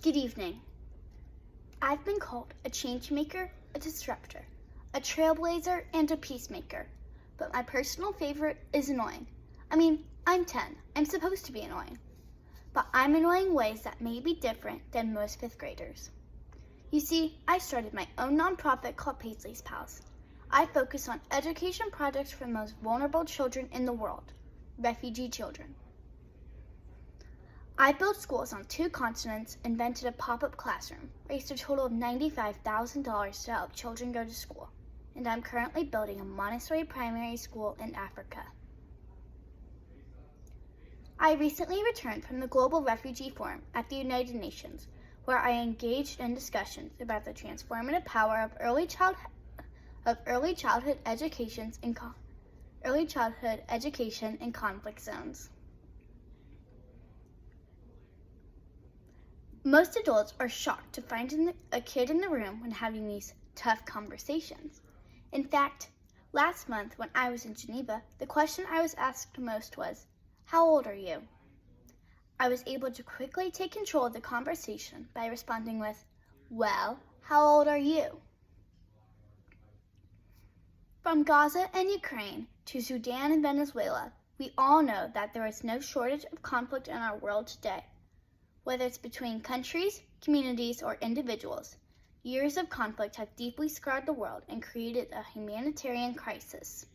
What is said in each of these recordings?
Good evening. I've been called a change maker, a disruptor, a trailblazer, and a peacemaker. But my personal favorite is annoying. I'm 10. I'm supposed to be annoying. But I'm annoying in ways that may be different than most fifth graders. You see, I started my own nonprofit called Paisley's Pals. I focus on education projects for the most vulnerable children in the world, refugee children. I built schools on 2 continents, invented a pop-up classroom, raised a total of $95,000 to help children go to school, and I'm currently building a Montessori primary school in Africa. I recently returned from the Global Refugee Forum at the United Nations, where I engaged in discussions about the transformative power of early childhood education in conflict zones. Most adults are shocked to find a kid in the room when having these tough conversations. In fact, last month when I was in Geneva, the question I was asked most was, "How old are you?" I was able to quickly take control of the conversation by responding with, "Well, how old are you?" From Gaza and Ukraine to Sudan and Venezuela, we all know that there is no shortage of conflict in our world today. Whether it's between countries, communities, or individuals, years of conflict have deeply scarred the world and created a humanitarian crisis.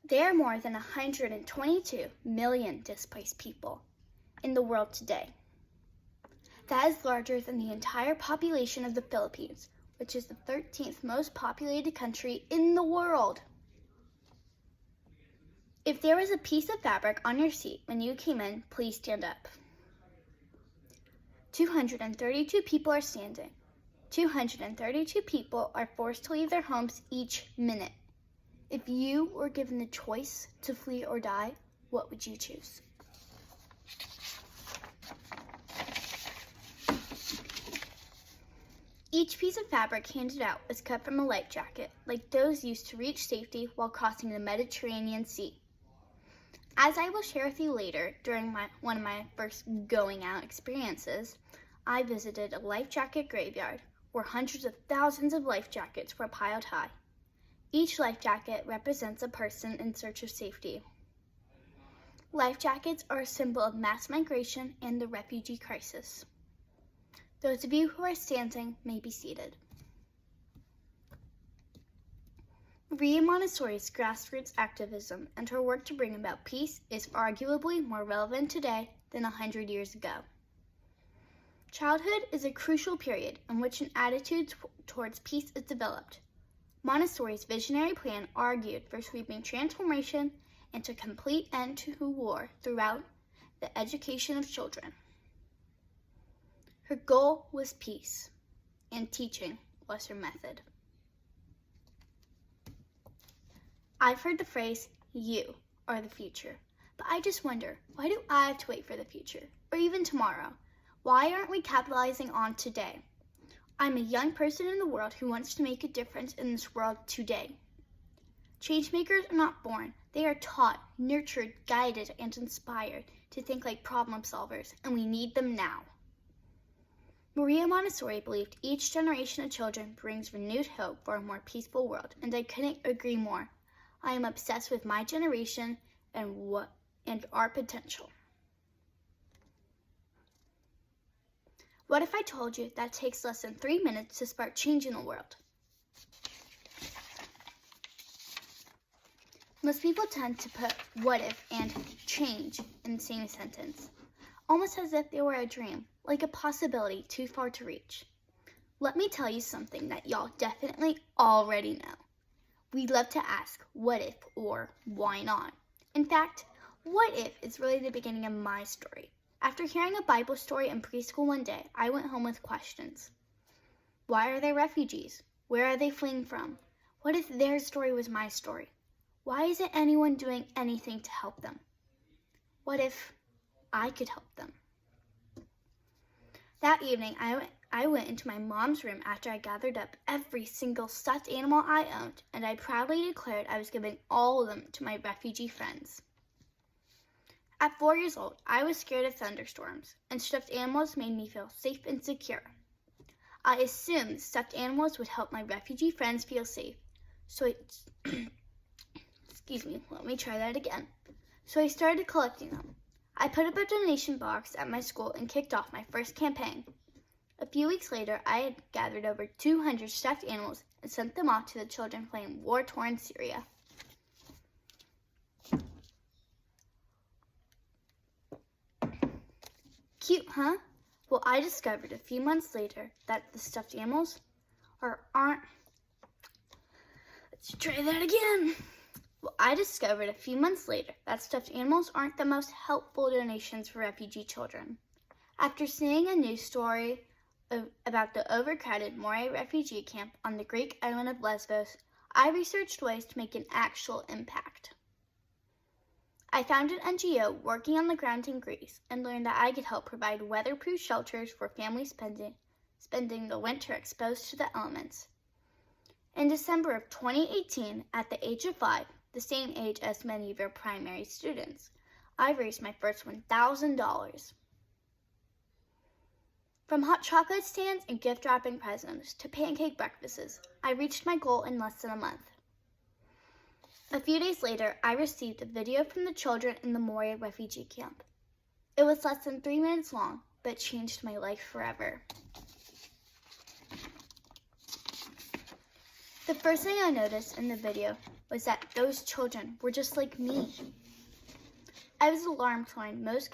There are more than 122 million displaced people in the world today. That is larger than the entire population of the Philippines, which is the 13th most populated country in the world. If there was a piece of fabric on your seat when you came in, please stand up. 232 people are standing. 232 people are forced to leave their homes each minute. If you were given the choice to flee or die, what would you choose? Each piece of fabric handed out was cut from a life jacket, like those used to reach safety while crossing the Mediterranean Sea. As I will share with you later, during one of my first going out experiences, I visited a life jacket graveyard where hundreds of thousands of life jackets were piled high. Each life jacket represents a person in search of safety. Life jackets are a symbol of mass migration and the refugee crisis. Those of you who are standing may be seated. Maria Montessori's grassroots activism and her work to bring about peace is arguably more relevant today than 100 years ago. Childhood is a crucial period in which an attitude towards peace is developed. Montessori's visionary plan argued for sweeping transformation and a complete end to war throughout the education of children. Her goal was peace, and teaching was her method. I've heard the phrase, "You are the future," but I just wonder, why do I have to wait for the future, or even tomorrow? Why aren't we capitalizing on today? I'm a young person in the world who wants to make a difference in this world today. Changemakers are not born. They are taught, nurtured, guided, and inspired to think like problem solvers, and we need them now. Maria Montessori believed each generation of children brings renewed hope for a more peaceful world, and I couldn't agree more. I am obsessed with my generation and our potential. What if I told you that it takes less than 3 minutes to spark change in the world? Most people tend to put "what if" and "change" in the same sentence, almost as if they were a dream, like a possibility too far to reach. Let me tell you something that y'all definitely already know. We love to ask "what if" or "why not?" In fact, "what if" is really the beginning of my story. After hearing a Bible story in preschool one day, I went home with questions. Why are they refugees? Where are they fleeing from? What if their story was my story? Why isn't anyone doing anything to help them? What if I could help them? That evening, I went into my mom's room after I gathered up every single stuffed animal I owned, and I proudly declared I was giving all of them to my refugee friends. At 4 years old, I was scared of thunderstorms, and stuffed animals made me feel safe and secure. I assumed stuffed animals would help my refugee friends feel safe. So let me try that again. So I started collecting them. I put up a donation box at my school and kicked off my first campaign. A few weeks later, I had gathered over 200 stuffed animals and sent them off to the children playing war-torn Syria. Cute, huh? Well, I discovered a few months later that the stuffed animals aren't. Let's try that again. Well, I discovered a few months later that stuffed animals aren't the most helpful donations for refugee children. After seeing a news story about the overcrowded Moria refugee camp on the Greek island of Lesbos, I researched ways to make an actual impact. I found an NGO working on the ground in Greece and learned that I could help provide weatherproof shelters for families spending the winter exposed to the elements. In December of 2018, at the age of 5, the same age as many of your primary students, I raised my first $1,000. From hot chocolate stands and gift wrapping presents to pancake breakfasts, I reached my goal in less than a month. A few days later, I received a video from the children in the Moria refugee camp. It was less than 3 minutes long, but changed my life forever. The first thing I noticed in the video was that those children were just like me. I was alarmed to find most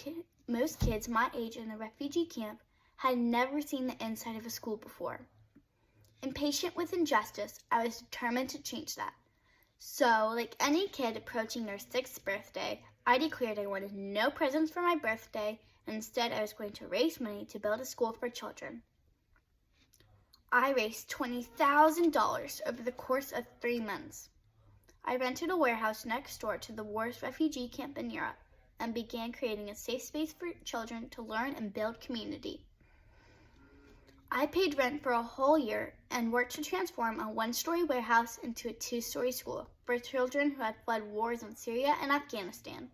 kids my age in the refugee camp had never seen the inside of a school before. Impatient with injustice, I was determined to change that. So, like any kid approaching their 6th birthday, I declared I wanted no presents for my birthday, and instead I was going to raise money to build a school for children. I raised $20,000 over the course of 3 months. I rented a warehouse next door to the worst refugee camp in Europe and began creating a safe space for children to learn and build community. I paid rent for a whole year and worked to transform a 1-story warehouse into a 2-story school for children who had fled wars in Syria and Afghanistan.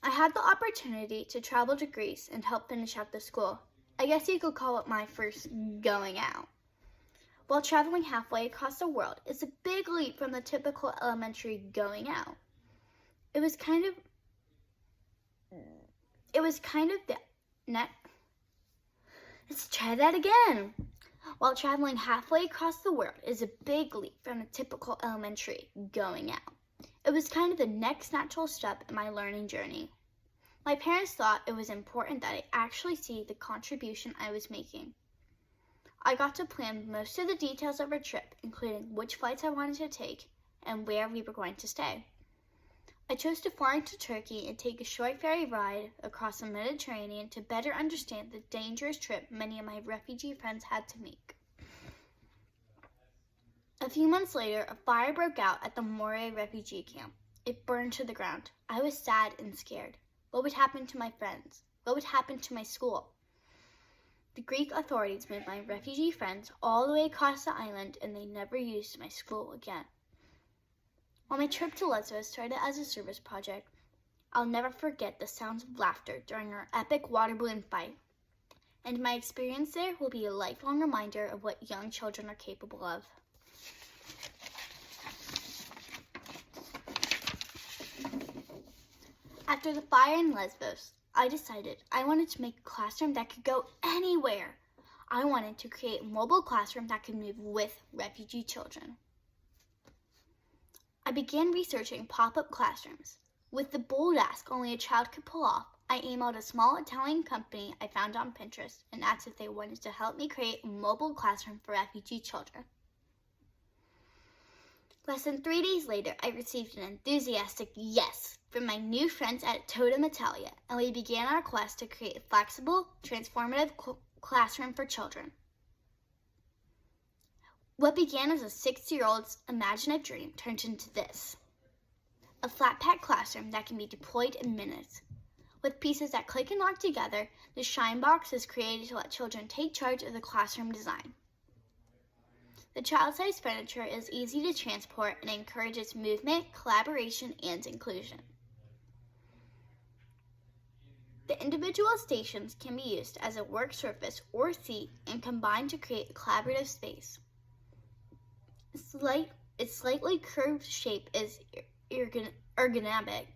I had the opportunity to travel to Greece and help finish out the school. I guess you could call it my first going out. While traveling halfway across the world is a big leap from the typical elementary going out. It was kind of the next. Let's try that again. While traveling halfway across the world is a big leap from a typical elementary going out. It was kind of the next natural step in my learning journey. My parents thought it was important that I actually see the contribution I was making. I got to plan most of the details of our trip, including which flights I wanted to take and where we were going to stay. I chose to fly to Turkey and take a short ferry ride across the Mediterranean to better understand the dangerous trip many of my refugee friends had to make. A few months later, a fire broke out at the Moria refugee camp. It burned to the ground. I was sad and scared. What would happen to my friends? What would happen to my school? The Greek authorities moved my refugee friends all the way across the island, and they never used my school again. While my trip to Lesbos started as a service project, I'll never forget the sounds of laughter during our epic water balloon fight. And my experience there will be a lifelong reminder of what young children are capable of. After the fire in Lesbos, I decided I wanted to make a classroom that could go anywhere. I wanted to create a mobile classroom that could move with refugee children. I began researching pop-up classrooms. With the bold ask only a child could pull off, I emailed a small Italian company I found on Pinterest and asked if they wanted to help me create a mobile classroom for refugee children. Less than 3 days later, I received an enthusiastic yes from my new friends at Totem Italia, and we began our quest to create a flexible, transformative classroom for children. What began as a 6-year-old's imaginative dream turned into this. A flat-pack classroom that can be deployed in minutes. With pieces that click and lock together, the Shine Box is created to let children take charge of the classroom design. The child-sized furniture is easy to transport and encourages movement, collaboration, and inclusion. The individual stations can be used as a work surface or seat and combined to create a collaborative space. Its slightly curved shape is ergonomic.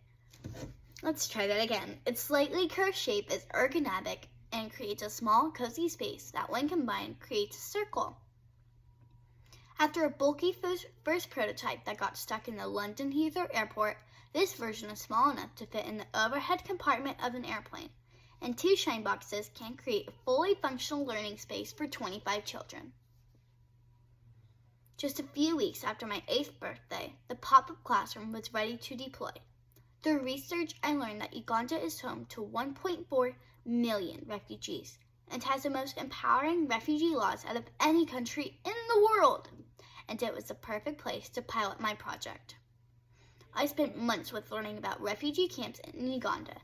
Let's try that again. Its slightly curved shape is ergonomic and creates a small, cozy space that, when combined, creates a circle. After a bulky first prototype that got stuck in the London Heathrow Airport, this version is small enough to fit in the overhead compartment of an airplane, and 2 shine boxes can create a fully functional learning space for 25 children. Just a few weeks after my 8th birthday, the pop-up classroom was ready to deploy. Through research, I learned that Uganda is home to 1.4 million refugees and has the most empowering refugee laws out of any country in the world, and it was the perfect place to pilot my project. I spent months with learning about refugee camps in Uganda,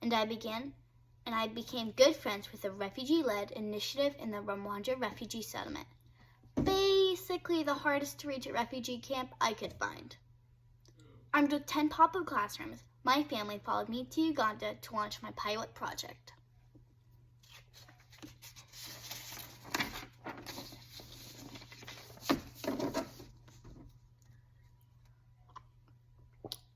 and I became good friends with a refugee-led initiative in the Rwanda refugee settlement. Basically the hardest to reach refugee camp I could find. Armed with 10 pop-up classrooms, my family followed me to Uganda to launch my pilot project.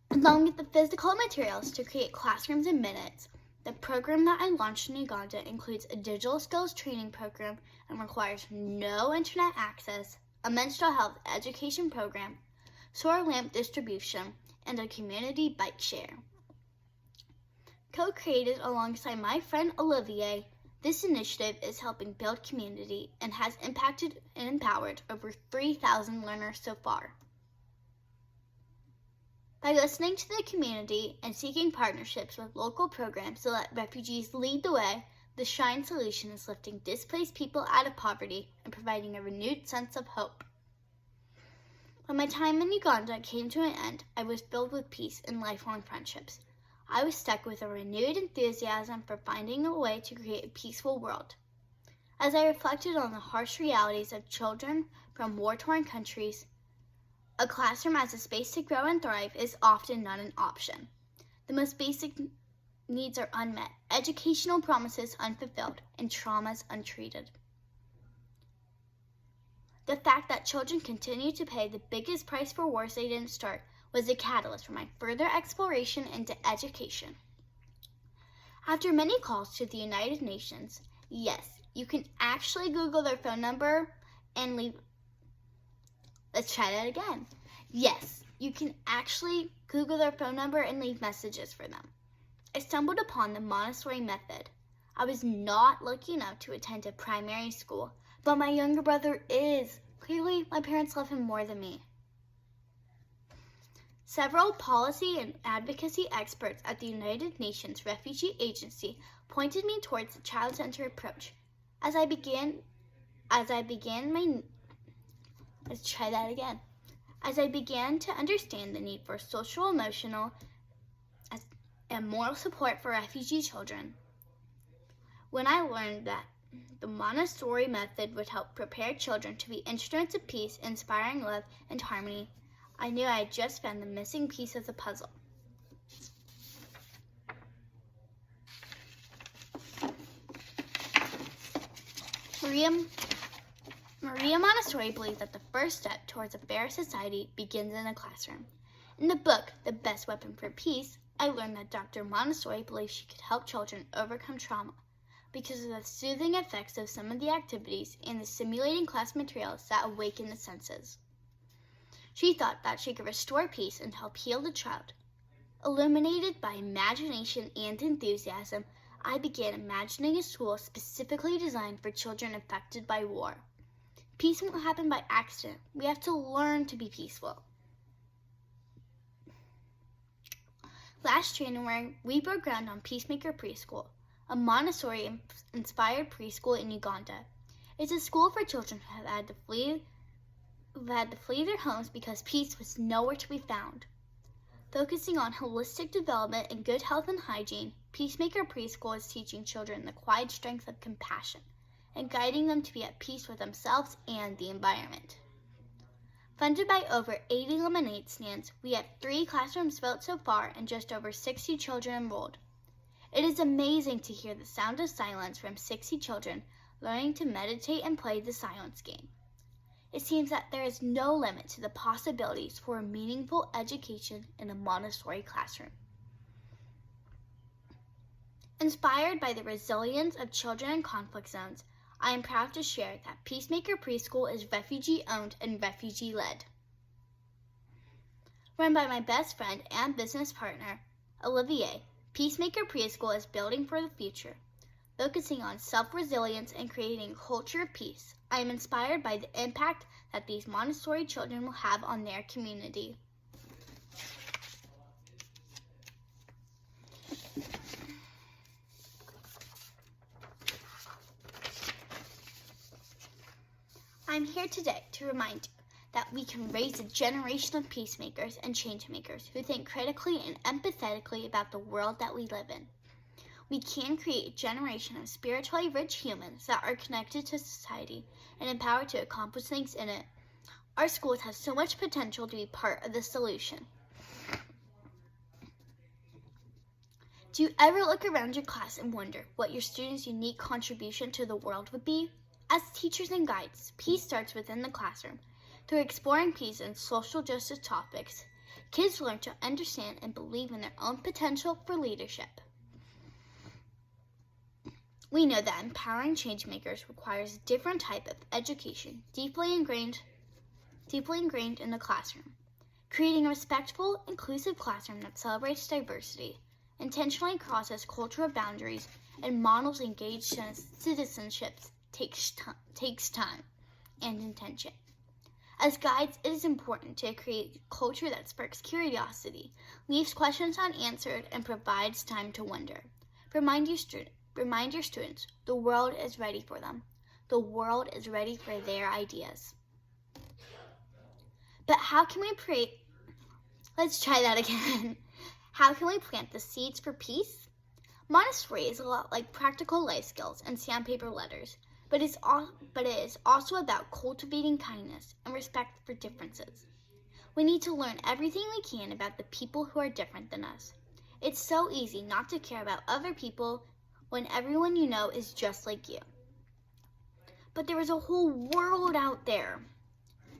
Along with the physical materials to create classrooms in minutes, the program that I launched in Uganda includes a digital skills training program and requires no internet access, a menstrual health education program, solar lamp distribution, and a community bike share. Co-created alongside my friend Olivier, this initiative is helping build community and has impacted and empowered over 3,000 learners so far. By listening to the community and seeking partnerships with local programs to let refugees lead the way, the Shine solution is lifting displaced people out of poverty and providing a renewed sense of hope. When my time in Uganda came to an end, I was filled with peace and lifelong friendships. I was stuck with a renewed enthusiasm for finding a way to create a peaceful world. As I reflected on the harsh realities of children from war-torn countries, a classroom as a space to grow and thrive is often not an option. The most basic needs are unmet, educational promises unfulfilled, and traumas untreated. The fact that children continue to pay the biggest price for wars they didn't start was a catalyst for my further exploration into education. After many calls to the United Nations, yes, you can actually Google their phone number and leave. Let's try that again. Yes, you can actually Google their phone number and leave messages for them. I stumbled upon the Montessori method. I was not lucky enough to attend a primary school, but my younger brother is. Clearly, my parents love him more than me. Several policy and advocacy experts at the United Nations Refugee Agency pointed me towards the child-centered approach. As I began to understand the need for social, emotional, and moral support for refugee children. When I learned that the Montessori method would help prepare children to be instruments of peace, inspiring love and harmony, I knew I had just found the missing piece of the puzzle. Maria Montessori believed that the first step towards a fair society begins in the classroom. In the book, The Best Weapon for Peace, I learned that Dr. Montessori believed she could help children overcome trauma because of the soothing effects of some of the activities and the stimulating class materials that awaken the senses. She thought that she could restore peace and help heal the child. Illuminated by imagination and enthusiasm, I began imagining a school specifically designed for children affected by war. Peace won't happen by accident. We have to learn to be peaceful. Last January, we broke ground on Peacemaker Preschool, a Montessori-inspired preschool in Uganda. It's a school for children who have had to flee their homes because peace was nowhere to be found. Focusing on holistic development and good health and hygiene, Peacemaker Preschool is teaching children the quiet strength of compassion and guiding them to be at peace with themselves and the environment. Funded by over 80 lemonade stands, we have 3 classrooms built so far and just over 60 children enrolled. It is amazing to hear the sound of silence from 60 children learning to meditate and play the silence game. It seems that there is no limit to the possibilities for a meaningful education in a Montessori classroom. Inspired by the resilience of children in conflict zones, I am proud to share that Peacemaker Preschool is refugee-owned and refugee-led. Run by my best friend and business partner, Olivier, Peacemaker Preschool is building for the future, focusing on self-resilience and creating a culture of peace. I am inspired by the impact that these Montessori children will have on their community. I'm here today to remind you that we can raise a generation of peacemakers and change makers who think critically and empathetically about the world that we live in. We can create a generation of spiritually rich humans that are connected to society and empowered to accomplish things in it. Our schools have so much potential to be part of the solution. Do you ever look around your class and wonder what your students' unique contribution to the world would be? As teachers and guides, peace starts within the classroom. Through exploring peace and social justice topics, kids learn to understand and believe in their own potential for leadership. We know that empowering changemakers requires a different type of education, deeply ingrained in the classroom. Creating a respectful, inclusive classroom that celebrates diversity, intentionally crosses cultural boundaries, and models engaged citizenships takes time and intention. As guides, it is important to create a culture that sparks curiosity, leaves questions unanswered, and provides time to wonder. Remind your students, the world is ready for them. The world is ready for their ideas. But how can we Let's try that again. How can we plant the seeds for peace? Montessori is a lot like practical life skills and sandpaper letters, but it is also about cultivating kindness and respect for differences. We need to learn everything we can about the people who are different than us. It's so easy not to care about other people when everyone you know is just like you. But there is a whole world out there.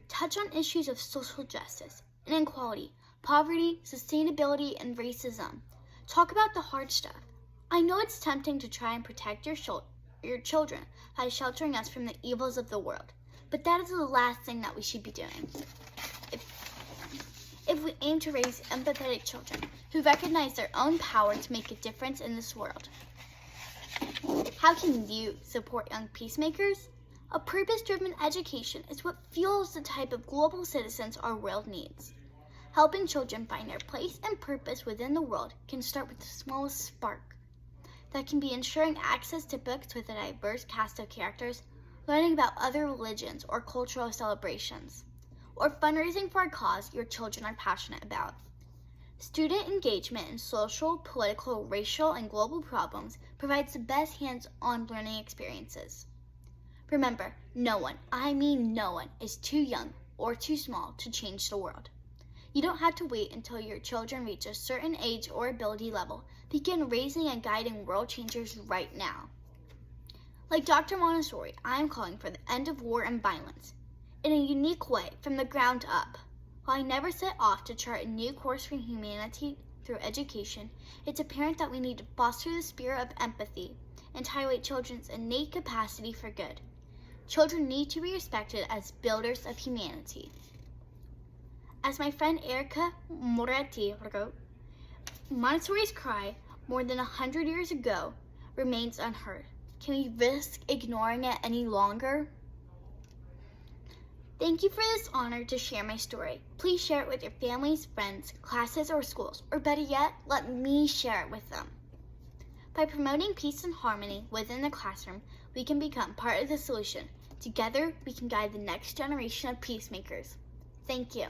Touch on issues of social justice, inequality, poverty, sustainability, and racism. Talk about the hard stuff. I know it's tempting to try and protect your children by sheltering us from the evils of the world, but that is the last thing that we should be doing. If we aim to raise empathetic children who recognize their own power to make a difference in this world. How can you support young peacemakers? A purpose-driven education is what fuels the type of global citizens our world needs. Helping children find their place and purpose within the world can start with the smallest spark. That can be ensuring access to books with a diverse cast of characters, learning about other religions or cultural celebrations, or fundraising for a cause your children are passionate about. Student engagement in social, political, racial, and global problems provides the best hands-on learning experiences. Remember, no one, I mean no one, is too young or too small to change the world. You don't have to wait until your children reach a certain age or ability level. Begin raising and guiding world changers right now. Like Dr. Montessori, I am calling for the end of war and violence in a unique way from the ground up. While I never set off to chart a new course for humanity through education, it's apparent that we need to foster the spirit of empathy and highlight children's innate capacity for good. Children need to be respected as builders of humanity. As my friend Erica Moretti wrote, Montessori's cry, more than 100 years ago, remains unheard. Can we risk ignoring it any longer? Thank you for this honor to share my story. Please share it with your families, friends, classes, or schools, or better yet, let me share it with them. By promoting peace and harmony within the classroom, we can become part of the solution. Together, we can guide the next generation of peacemakers. Thank you.